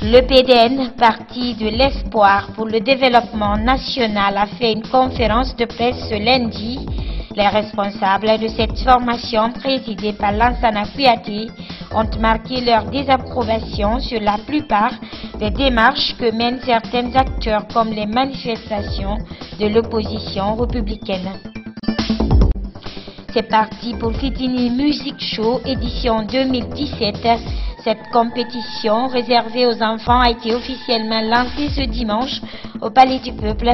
Le PDN, parti de l'espoir pour le développement national, a fait une conférence de presse ce lundi. Les responsables de cette formation, présidée par Lansana Kouyaté, ont marqué leur désapprobation sur la plupart des démarches que mènent certains acteurs comme les manifestations de l'opposition républicaine. C'est parti pour Fitini Music Show édition 2017. Cette compétition réservée aux enfants a été officiellement lancée ce dimanche au Palais du Peuple.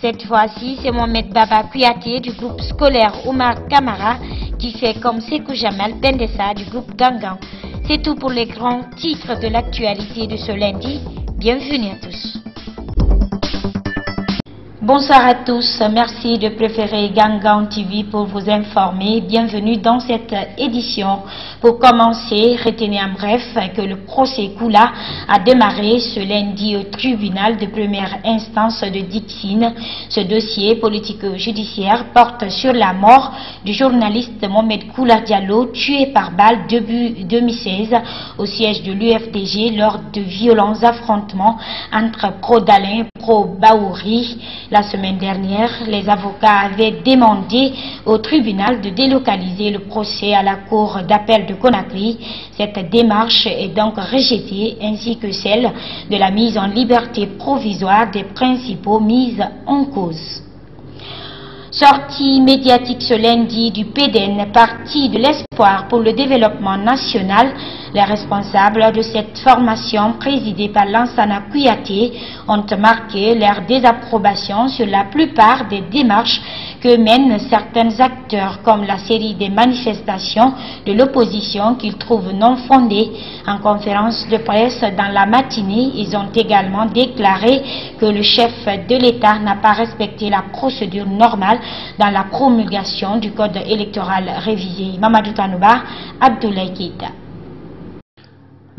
Cette fois-ci, c'est Mohamed Baba Kouyaté du groupe scolaire Omar Kamara qui fait comme Sekou Jamal Bendessa du groupe Gangan. C'est tout pour les grands titres de l'actualité de ce lundi. Bienvenue à tous. Bonsoir à tous, merci de préférer Gangan TV pour vous informer. Bienvenue dans cette édition. Pour commencer, retenez en bref que le procès Koula a démarré ce lundi au tribunal de première instance de Dixine. Ce dossier politico-judiciaire porte sur la mort du journaliste Mohamed Koula Diallo, tué par balle début 2016 au siège de l'UFDG lors de violents affrontements entre pro-Dalin et pro-Baouri. La semaine dernière, les avocats avaient demandé au tribunal de délocaliser le procès à la cour d'appel de Conakry. Cette démarche est donc rejetée, ainsi que celle de la mise en liberté provisoire des principaux mises en cause. Sortie médiatique ce lundi du PDN, parti de l'espoir pour le développement national. Les responsables de cette formation, présidée par Lansana Kouyaté, ont marqué leur désapprobation sur la plupart des démarches que mènent certains acteurs, comme la série des manifestations de l'opposition qu'ils trouvent non fondées. En conférence de presse dans la matinée, ils ont également déclaré que le chef de l'État n'a pas respecté la procédure normale dans la promulgation du code électoral révisé. Mamadou Tanouba, Abdoulaye Keita.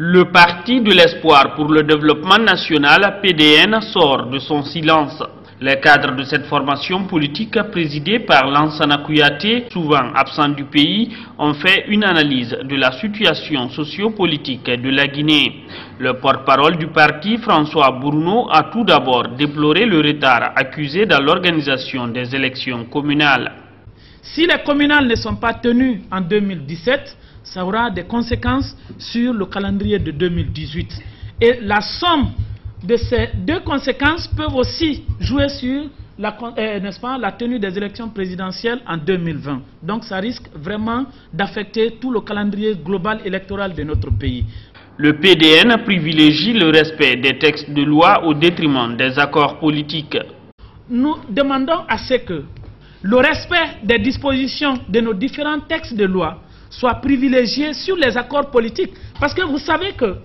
Le Parti de l'espoir pour le développement national, PDN, sort de son silence. Les cadres de cette formation politique, présidée par Lansana Kouyaté, souvent absent du pays, ont fait une analyse de la situation sociopolitique de la Guinée. Le porte-parole du parti, François Bournou, a tout d'abord déploré le retard accusé dans l'organisation des élections communales. Si les communales ne sont pas tenues en 2017, ça aura des conséquences sur le calendrier de 2018. Et la somme de ces deux conséquences peuvent aussi jouer sur la tenue des élections présidentielles en 2020. Donc ça risque vraiment d'affecter tout le calendrier global électoral de notre pays. Le PDN privilégie le respect des textes de loi au détriment des accords politiques. Nous demandons à ce que le respect des dispositions de nos différents textes de loi soit privilégié sur les accords politiques. Parce que vous savez que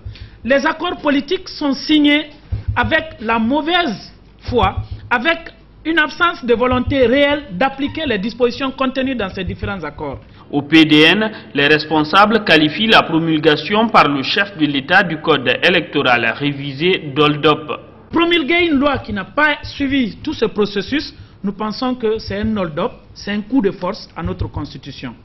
les accords politiques sont signés avec la mauvaise foi, avec une absence de volonté réelle d'appliquer les dispositions contenues dans ces différents accords. Au PDN, les responsables qualifient la promulgation par le chef de l'État du code électoral révisé d'hold-up. Promulguer une loi qui n'a pas suivi tout ce processus, nous pensons que c'est un hold-up, c'est un coup de force à notre constitution.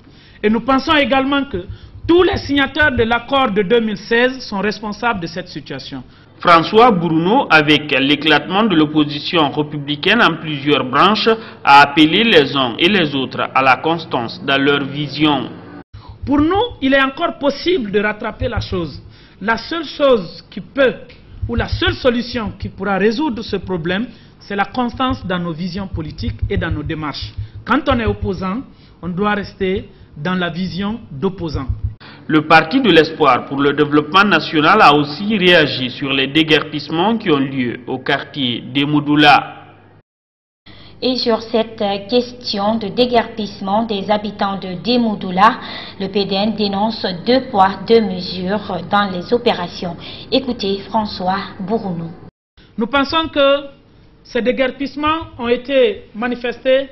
Et nous pensons également que tous les signataires de l'accord de 2016 sont responsables de cette situation. François Bournou, avec l'éclatement de l'opposition républicaine en plusieurs branches, a appelé les uns et les autres à la constance dans leur vision. Pour nous, il est encore possible de rattraper la chose. La seule chose qui peut, ou la seule solution qui pourra résoudre ce problème, c'est la constance dans nos visions politiques et dans nos démarches. Quand on est opposant, on doit rester dans la vision d'opposant. Le Parti de l'espoir pour le développement national a aussi réagi sur les déguerpissements qui ont lieu au quartier d'Emoudoula. Et sur cette question de déguerpissement des habitants de Demoudoula, le PDN dénonce 2 poids 2 mesures dans les opérations. Écoutez François Bournou. Nous pensons que ces déguerpissements ont été manifestés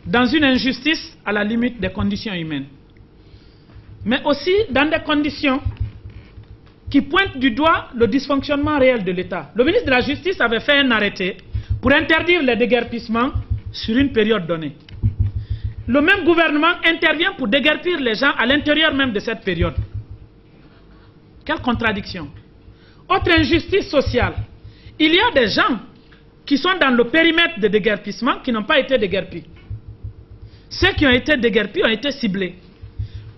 dans une injustice à la limite des conditions humaines, mais aussi dans des conditions qui pointent du doigt le dysfonctionnement réel de l'État. Le ministre de la Justice avait fait un arrêté pour interdire les déguerpissements sur une période donnée. Le même gouvernement intervient pour déguerpir les gens à l'intérieur même de cette période. Quelle contradiction! Autre injustice sociale. Il y a des gens qui sont dans le périmètre de déguerpissement qui n'ont pas été déguerpis. Ceux qui ont été déguerpis ont été ciblés.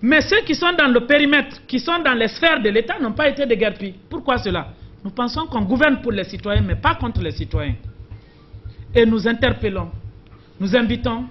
Mais ceux qui sont dans le périmètre, qui sont dans les sphères de l'État n'ont pas été déguerpis. Pourquoi cela? Nous pensons qu'on gouverne pour les citoyens, mais pas contre les citoyens. Et nous interpellons, nous invitons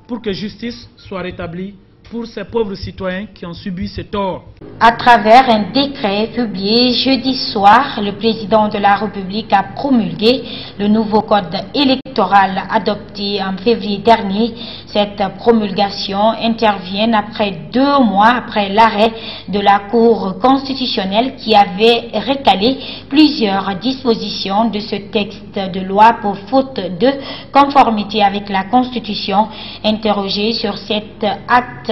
pour que justice soit rétablie pour ces pauvres citoyens qui ont subi ce tort. À travers un décret publié jeudi soir, le président de la République a promulgué le nouveau code électoral adopté en février dernier. Cette promulgation intervient après 2 mois après l'arrêt de la Cour constitutionnelle qui avait recalé plusieurs dispositions de ce texte de loi pour faute de conformité avec la Constitution. Interrogé sur cet acte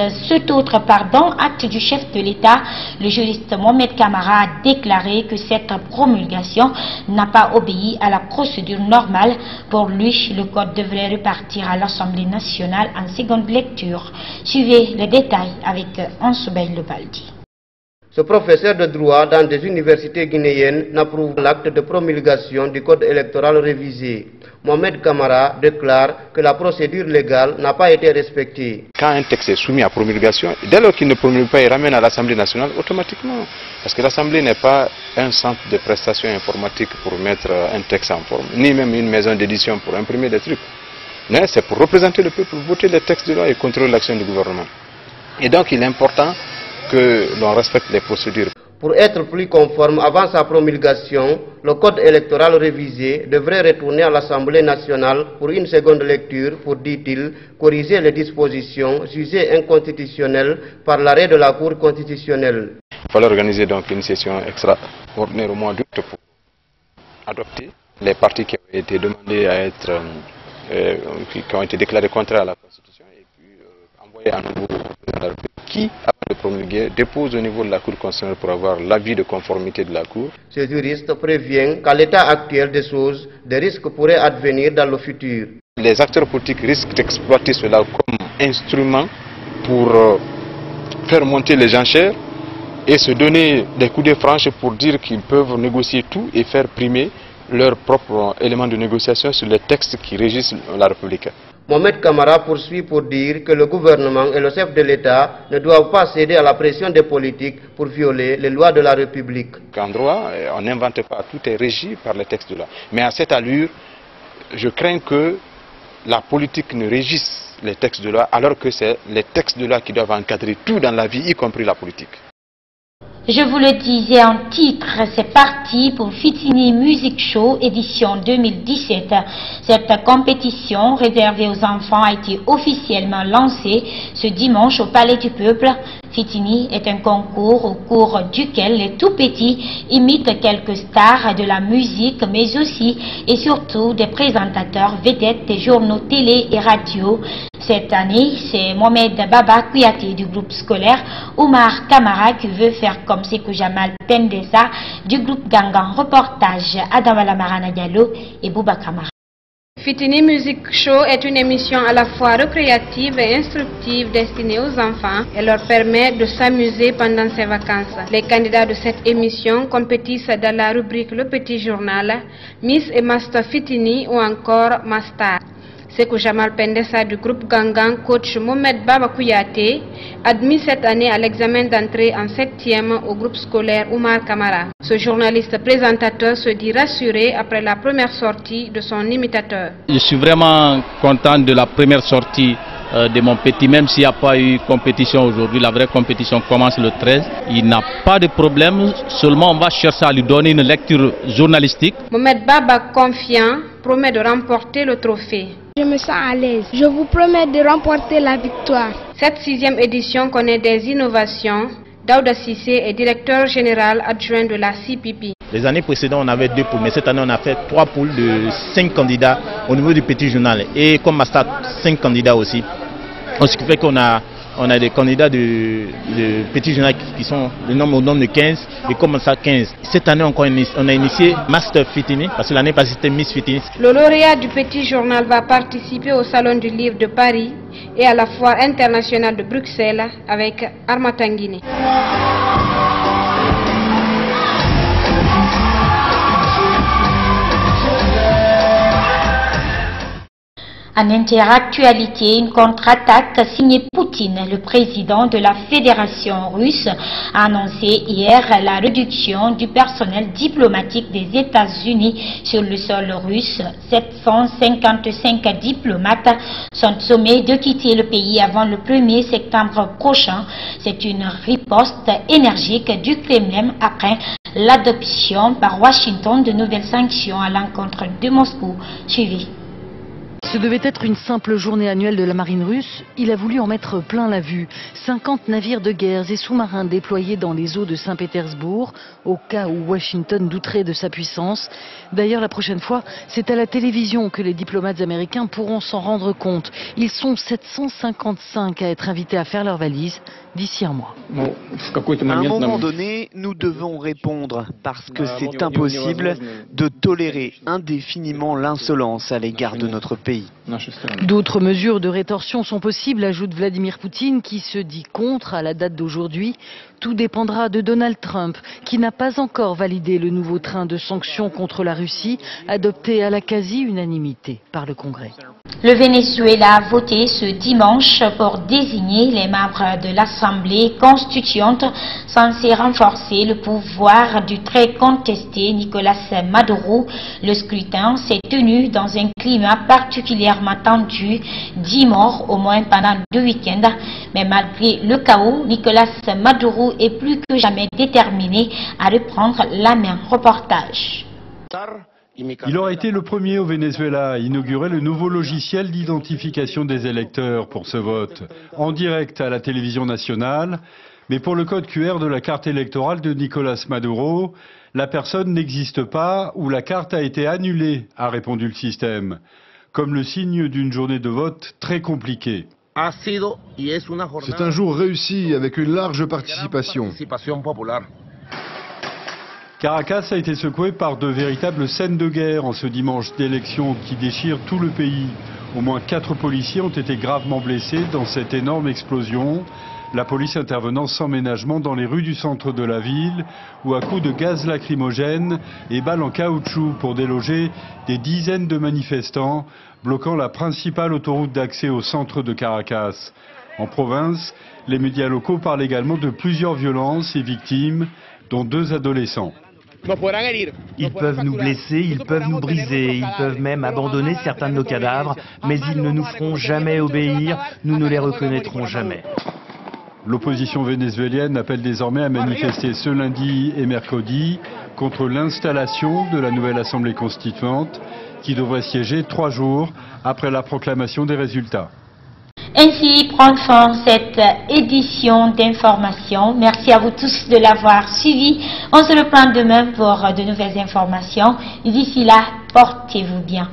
du chef de l'État, le juriste Mohamed Camara a déclaré que cette promulgation n'a pas obéi à la procédure normale. Pour lui, le code devrait repartir à l'Assemblée nationale en seconde lecture. Suivez les détails avec Ansoubel Lebaldi. Ce professeur de droit dans des universités guinéennes n'approuve l'acte de promulgation du code électoral révisé. Mohamed Camara déclare que la procédure légale n'a pas été respectée. Quand un texte est soumis à promulgation, dès lors qu'il ne promulgue pas, il ramène à l'Assemblée nationale automatiquement. Parce que l'Assemblée n'est pas un centre de prestations informatiques pour mettre un texte en forme, ni même une maison d'édition pour imprimer des trucs. Mais c'est pour représenter le peuple, voter les textes de loi et contrôler l'action du gouvernement. Et donc il est important que l'on respecte les procédures. Pour être plus conforme avant sa promulgation, le code électoral révisé devrait retourner à l'Assemblée nationale pour une seconde lecture pour, dit-il, corriger les dispositions jugées inconstitutionnelles par l'arrêt de la Cour constitutionnelle. Il fallait organiser donc une session extraordinaire au mois d'août pour adopter les partis qui ont été demandés à être, qui ont été déclarés contraires à la Constitution et puis envoyer à nouveau président de la République qui, avant de promulguer, dépose au niveau de la Cour constitutionnelle pour avoir l'avis de conformité de la Cour. Ce juriste prévient qu'à l'état actuel des choses, des risques pourraient advenir dans le futur. Les acteurs politiques risquent d'exploiter cela comme instrument pour faire monter les enchères et se donner des coups de franche pour dire qu'ils peuvent négocier tout et faire primer leurs propres éléments de négociation sur les textes qui régissent la République. Mohamed Camara poursuit pour dire que le gouvernement et le chef de l'État ne doivent pas céder à la pression des politiques pour violer les lois de la République. En droit, on n'invente pas, tout est régi par les textes de loi. Mais à cette allure, je crains que la politique ne régisse les textes de loi alors que c'est les textes de loi qui doivent encadrer tout dans la vie, y compris la politique. Je vous le disais en titre, c'est parti pour Fitini Music Show édition 2017. Cette compétition réservée aux enfants a été officiellement lancée ce dimanche au Palais du Peuple. Fitini est un concours au cours duquel les tout-petits imitent quelques stars de la musique, mais aussi et surtout des présentateurs vedettes des journaux télé et radio. Cette année, c'est Mohamed Baba Kouyaté du groupe scolaire Oumar Kamara qui veut faire comme Sekou Jamal Pendesa du groupe Gangan. Reportage Adam Alamarana Diallo et Bouba Kamara. Fitini Music Show est une émission à la fois récréative et instructive destinée aux enfants et leur permet de s'amuser pendant ces vacances. Les candidats de cette émission compétissent dans la rubrique Le Petit Journal, Miss et Master Fitini ou encore Master. Sekou Jamal Pendesa du groupe Gangan, coach Mohamed Baba Kouyaté, admis cette année à l'examen d'entrée en 7e au groupe scolaire Oumar Kamara. Ce journaliste présentateur se dit rassuré après la première sortie de son imitateur. Je suis vraiment content de la première sortie de mon petit, même s'il n'y a pas eu compétition aujourd'hui. La vraie compétition commence le 13. Il n'a pas de problème, seulement on va chercher à lui donner une lecture journalistique. Mohamed Baba, confiant, promet de remporter le trophée. Je me sens à l'aise. Je vous promets de remporter la victoire. Cette 6e édition connaît des innovations. Daouda Sissé est directeur général adjoint de la CPP. Les années précédentes, on avait 2 poules, mais cette année, on a fait 3 poules de 5 candidats au niveau du petit journal. Et comme Master, 5 candidats aussi. Ce qui fait qu'on a des candidats de petit journal qui sont au nombre de 15 et comme ça 15. Cette année encore on a initié Master Fitini parce que l'année passée c'était Miss Fitini. Le lauréat du petit journal va participer au Salon du Livre de Paris et à la Foire internationale de Bruxelles avec Arma Tanguini. En interactualité, une contre-attaque signée Poutine, le président de la Fédération russe, a annoncé hier la réduction du personnel diplomatique des États-Unis sur le sol russe. 755 diplomates sont sommés de quitter le pays avant le 1er septembre prochain. C'est une riposte énergique du Kremlin après l'adoption par Washington de nouvelles sanctions à l'encontre de Moscou. Suivi. Ce devait être une simple journée annuelle de la marine russe. Il a voulu en mettre plein la vue. 50 navires de guerre et sous-marins déployés dans les eaux de Saint-Pétersbourg, au cas où Washington douterait de sa puissance. D'ailleurs, la prochaine fois, c'est à la télévision que les diplomates américains pourront s'en rendre compte. Ils sont 755 à être invités à faire leur valise d'ici un mois. À un moment donné, nous devons répondre parce que c'est impossible de tolérer indéfiniment l'insolence à l'égard de notre pays. D'autres mesures de rétorsion sont possibles, ajoute Vladimir Poutine, qui se dit contre à la date d'aujourd'hui. Tout dépendra de Donald Trump, qui n'a pas encore validé le nouveau train de sanctions contre la Russie, adopté à la quasi-unanimité par le Congrès. Le Venezuela a voté ce dimanche pour désigner les membres de l'Assemblée constituante censée renforcer le pouvoir du très contesté Nicolas Maduro. Le scrutin s'est tenu dans un climat particulièrement tendu, 10 morts au moins pendant 2 week-ends. Mais malgré le chaos, Nicolas Maduro est plus que jamais déterminé à reprendre la main. Reportage. Il aura été le premier au Venezuela à inaugurer le nouveau logiciel d'identification des électeurs pour ce vote, en direct à la télévision nationale. Mais pour le code QR de la carte électorale de Nicolas Maduro, la personne n'existe pas ou la carte a été annulée, a répondu le système, comme le signe d'une journée de vote très compliquée. C'est un jour réussi avec une large participation. Caracas a été secoué par de véritables scènes de guerre en ce dimanche d'élection qui déchire tout le pays. Au moins 4 policiers ont été gravement blessés dans cette énorme explosion. La police intervenant sans ménagement dans les rues du centre de la ville, où à coups de gaz lacrymogène et balles en caoutchouc pour déloger des dizaines de manifestants, bloquant la principale autoroute d'accès au centre de Caracas. En province, les médias locaux parlent également de plusieurs violences et victimes, dont 2 adolescents. Ils peuvent nous blesser, ils peuvent nous briser, ils peuvent même abandonner certains de nos cadavres, mais ils ne nous feront jamais obéir, nous ne les reconnaîtrons jamais. L'opposition vénézuélienne appelle désormais à manifester ce lundi et mercredi contre l'installation de la nouvelle Assemblée constituante qui devrait siéger 3 jours après la proclamation des résultats. Ainsi prend fin cette édition d'information. Merci à vous tous de l'avoir suivi. On se reprend demain pour de nouvelles informations. Et d'ici là, portez-vous bien.